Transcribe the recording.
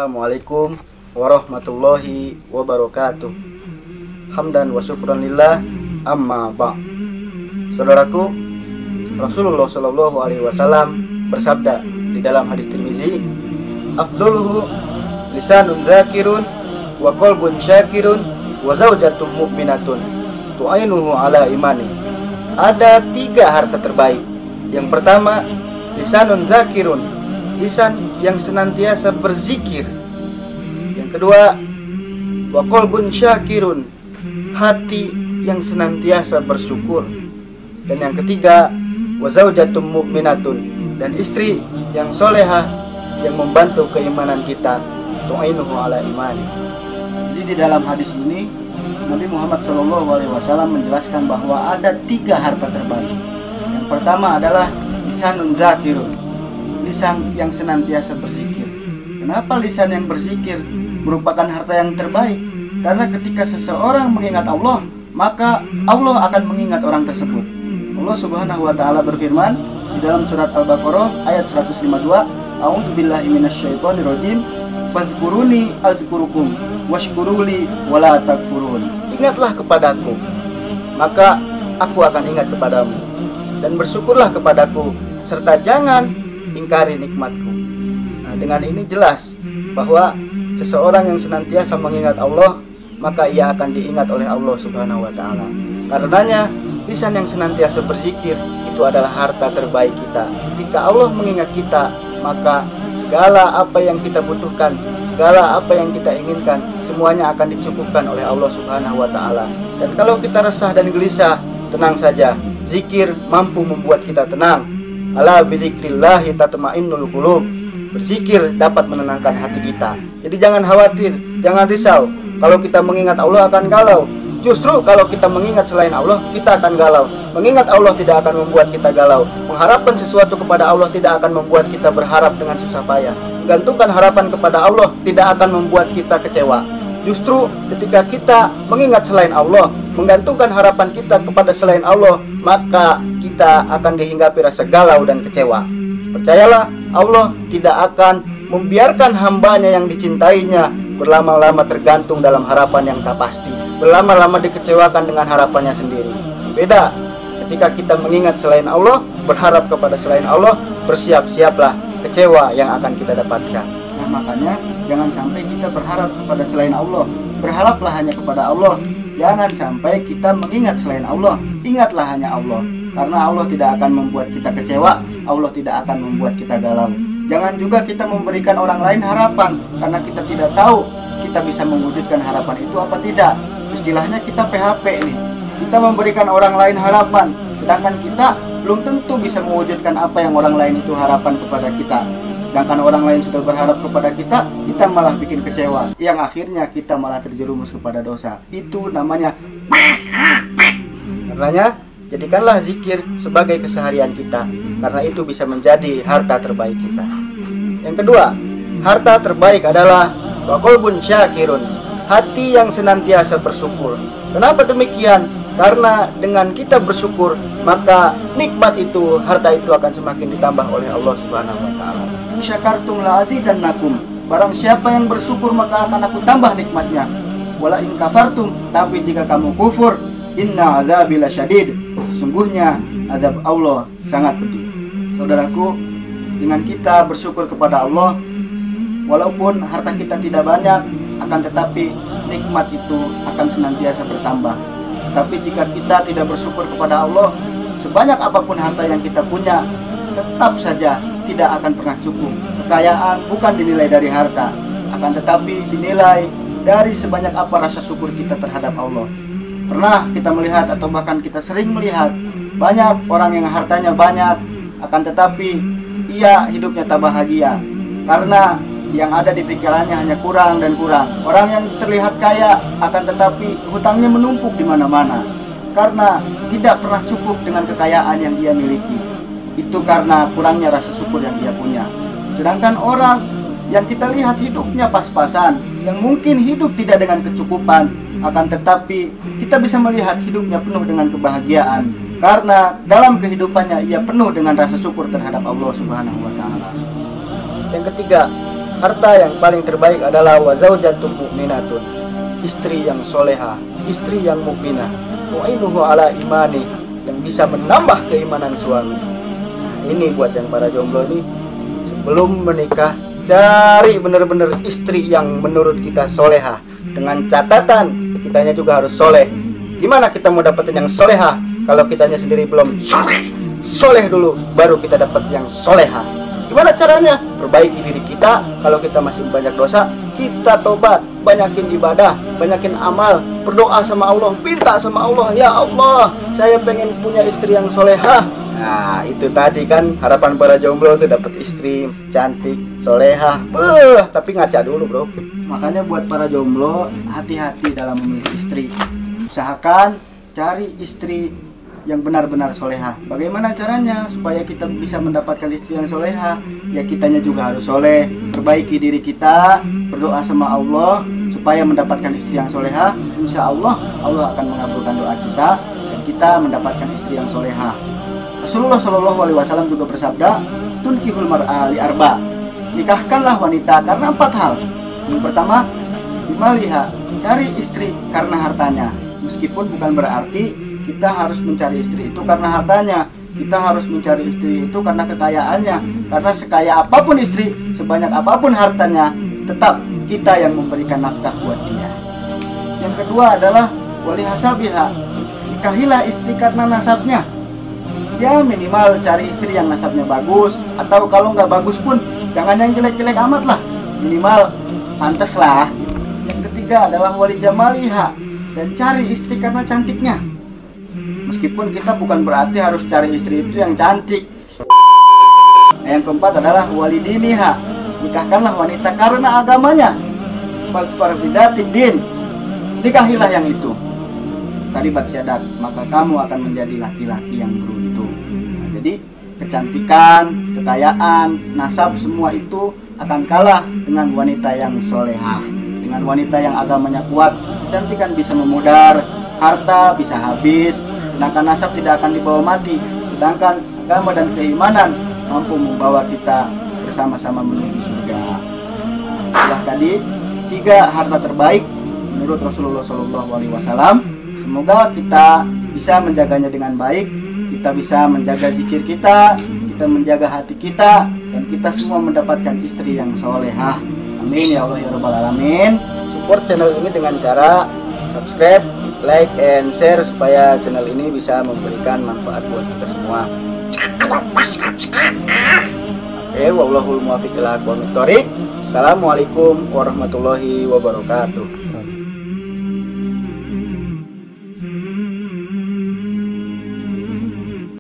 Assalamualaikum warahmatullahi wabarakatuh. Hamdan wa syukran lillah, amma ba'. Saudaraku, Rasulullah Shallallahu Alaihi Wasallam bersabda di dalam hadis Tirmizi, afdoluhu lisanun zakirun wa qalbun syakirun wa zaujatun mu'minatun tu'ainuhu ala imani. Ada 3 harta terbaik. Yang pertama, lisanun zakirun, lisan yang senantiasa berzikir. Yang kedua, wa qalbun syakirun, hati yang senantiasa bersyukur. Dan yang ketiga, wa zaujatum mu'minatun, dan istri yang solehah yang membantu keimanan kita, tu'inuhu ala imani. Jadi di dalam hadis ini Nabi Muhammad SAW menjelaskan bahwa ada 3 harta terbaik. Yang pertama adalah lisanun zakirun, lisan yang senantiasa berzikir. Kenapa lisan yang berzikir merupakan harta yang terbaik? Karena ketika seseorang mengingat Allah, maka Allah akan mengingat orang tersebut. Allah Subhanahu wa taala berfirman di dalam surat Al-Baqarah ayat 152, a'udzubillahi minasyaitonirrajim, fadhkuruni azkurukum washkuruli wala takfurun. Ingatlah kepadaku, maka aku akan ingat kepadamu, dan bersyukurlah kepadaku, serta jangan ingkari nikmatku. Nah, dengan ini jelas bahwa seseorang yang senantiasa mengingat Allah, maka ia akan diingat oleh Allah Subhanahu wa taala. Karenanya lisan yang senantiasa berzikir itu adalah harta terbaik kita. Ketika Allah mengingat kita, maka segala apa yang kita butuhkan, segala apa yang kita inginkan, semuanya akan dicukupkan oleh Allah Subhanahu wa taala. Dan kalau kita resah dan gelisah, tenang saja. Zikir mampu membuat kita tenang. Ala bizikrillahi tatma'innul qulub. Berzikir dapat menenangkan hati kita. Jadi jangan khawatir, jangan risau. Kalau kita mengingat Allah akan galau. Justru kalau kita mengingat selain Allah, kita akan galau. Mengingat Allah tidak akan membuat kita galau. Mengharapkan sesuatu kepada Allah tidak akan membuat kita berharap dengan susah payah. Menggantungkan harapan kepada Allah tidak akan membuat kita kecewa. Justru ketika kita mengingat selain Allah, menggantungkan harapan kita kepada selain Allah, maka kita akan dihinggapi rasa galau dan kecewa. Percayalah, Allah tidak akan membiarkan hambanya yang dicintainya berlama-lama tergantung dalam harapan yang tak pasti, berlama-lama dikecewakan dengan harapannya sendiri. Beda ketika kita mengingat selain Allah, berharap kepada selain Allah, bersiap-siaplah kecewa yang akan kita dapatkan. Nah, makanya jangan sampai kita berharap kepada selain Allah. Berharaplah hanya kepada Allah. Jangan sampai kita mengingat selain Allah. Ingatlah hanya Allah, karena Allah tidak akan membuat kita kecewa, Allah tidak akan membuat kita galau. Jangan juga kita memberikan orang lain harapan, karena kita tidak tahu kita bisa mewujudkan harapan itu apa tidak. Istilahnya kita PHP nih. Kita memberikan orang lain harapan, sedangkan kita belum tentu bisa mewujudkan apa yang orang lain itu harapan kepada kita. Sedangkan orang lain sudah berharap kepada kita, kita malah bikin kecewa, yang akhirnya kita malah terjerumus kepada dosa. Itu namanya PHP. Karenanya jadikanlah zikir sebagai keseharian kita, karena itu bisa menjadi harta terbaik kita. Yang kedua, harta terbaik adalah wa qalbun syakirun, hati yang senantiasa bersyukur. Kenapa demikian? Karena dengan kita bersyukur, maka nikmat itu, harta itu akan semakin ditambah oleh Allah Subhanahu wa taala. In syakartum la azidannakum. Barang siapa yang bersyukur, maka akan aku tambah nikmatnya. Wala in kafartum, tapi jika kamu kufur, inna azabi lasyadid. Sesungguhnya azab Allah sangat pedih. Saudaraku, dengan kita bersyukur kepada Allah, walaupun harta kita tidak banyak, akan tetapi nikmat itu akan senantiasa bertambah. Tapi jika kita tidak bersyukur kepada Allah, sebanyak apapun harta yang kita punya, tetap saja tidak akan pernah cukup. Kekayaan bukan dinilai dari harta, akan tetapi dinilai dari sebanyak apa rasa syukur kita terhadap Allah. Pernah kita melihat atau bahkan kita sering melihat banyak orang yang hartanya banyak, akan tetapi ia hidupnya tak bahagia, karena yang ada di pikirannya hanya kurang dan kurang. Orang yang terlihat kaya, akan tetapi hutangnya menumpuk di mana-mana, karena tidak pernah cukup dengan kekayaan yang dia miliki. Itu karena kurangnya rasa syukur yang dia punya. Sedangkan orang yang kita lihat hidupnya pas-pasan, yang mungkin hidup tidak dengan kecukupan, akan tetapi kita bisa melihat hidupnya penuh dengan kebahagiaan, karena dalam kehidupannya ia penuh dengan rasa syukur terhadap Allah Subhanahu wa taala. Yang ketiga, harta yang paling terbaik adalah wa zaujatun mu'minatun, istri yang soleha, istri yang mukminah, mu'inuhu ala imani, yang bisa menambah keimanan suami. Nah, ini buat yang para jomblo ini, sebelum menikah cari benar-benar istri yang menurut kita soleha, dengan catatan kitanya juga harus soleh. Gimana kita mau dapetin yang soleha kalau kitanya sendiri belum soleh? Soleh dulu baru kita dapat yang soleha. Gimana caranya? Perbaiki diri kita. Kalau kita masih banyak dosa, kita tobat, banyakin ibadah, banyakin amal, berdoa sama Allah, minta sama Allah, ya Allah, saya pengen punya istri yang soleha. Nah, itu tadi kan harapan para jomblo tuh, dapat istri cantik, soleha. Tapi ngaca dulu, bro. Makanya buat para jomblo, hati-hati dalam memilih istri. Usahakan cari istri yang benar-benar soleha. Bagaimana caranya supaya kita bisa mendapatkan istri yang soleha? Ya kitanya juga harus soleh, perbaiki diri kita, berdoa sama Allah supaya mendapatkan istri yang soleha. Insya Allah, Allah akan mengabulkan doa kita dan kita mendapatkan istri yang soleha. Rasulullah Shallallahu Alaihi Wasallam juga bersabda, tunkihul mar'a li arba, nikahkanlah wanita karena 4 hal. Yang pertama, bimaliha, cari istri karena hartanya. Meskipun bukan berarti kita harus mencari istri itu karena hartanya. Kita harus mencari istri itu karena kekayaannya. Karena sekaya apapun istri, sebanyak apapun hartanya, tetap kita yang memberikan nafkah buat dia. Yang kedua adalah wali hasabiha, nikahilah istri karena nasabnya. Ya minimal cari istri yang nasabnya bagus, atau kalau nggak bagus pun jangan yang jelek-jelek amat lah, minimal pantas lah. Yang ketiga adalah wali jamaliha, dan cari istri karena cantiknya. Meskipun kita bukan berarti harus cari istri itu yang cantik. Yang keempat adalah wali diniha, nikahkanlah wanita karena agamanya. Fasfar bidatid din, nikahilah yang itu. Taribat syadak, maka kamu akan menjadi laki-laki yang beruntung. Nah, jadi kecantikan, kekayaan, nasab, semua itu akan kalah dengan wanita yang soleha, dengan wanita yang agamanya kuat. Kecantikan bisa memudar, harta bisa habis, sedangkan nasab tidak akan dibawa mati. Sedangkan agama dan keimanan mampu membawa kita bersama-sama menuju surga. Setelah tadi 3 harta terbaik menurut Rasulullah SAW. Semoga kita bisa menjaganya dengan baik, kita bisa menjaga zikir kita menjaga hati kita, dan kita semua mendapatkan istri yang solehah. Amin ya Allah ya Rabbal Alamin. Support channel ini dengan cara subscribe, like, and share supaya channel ini bisa memberikan manfaat buat kita semua. Oke, wallahul muwaffiq ila aqwamit thoriq. Assalamualaikum warahmatullahi wabarakatuh.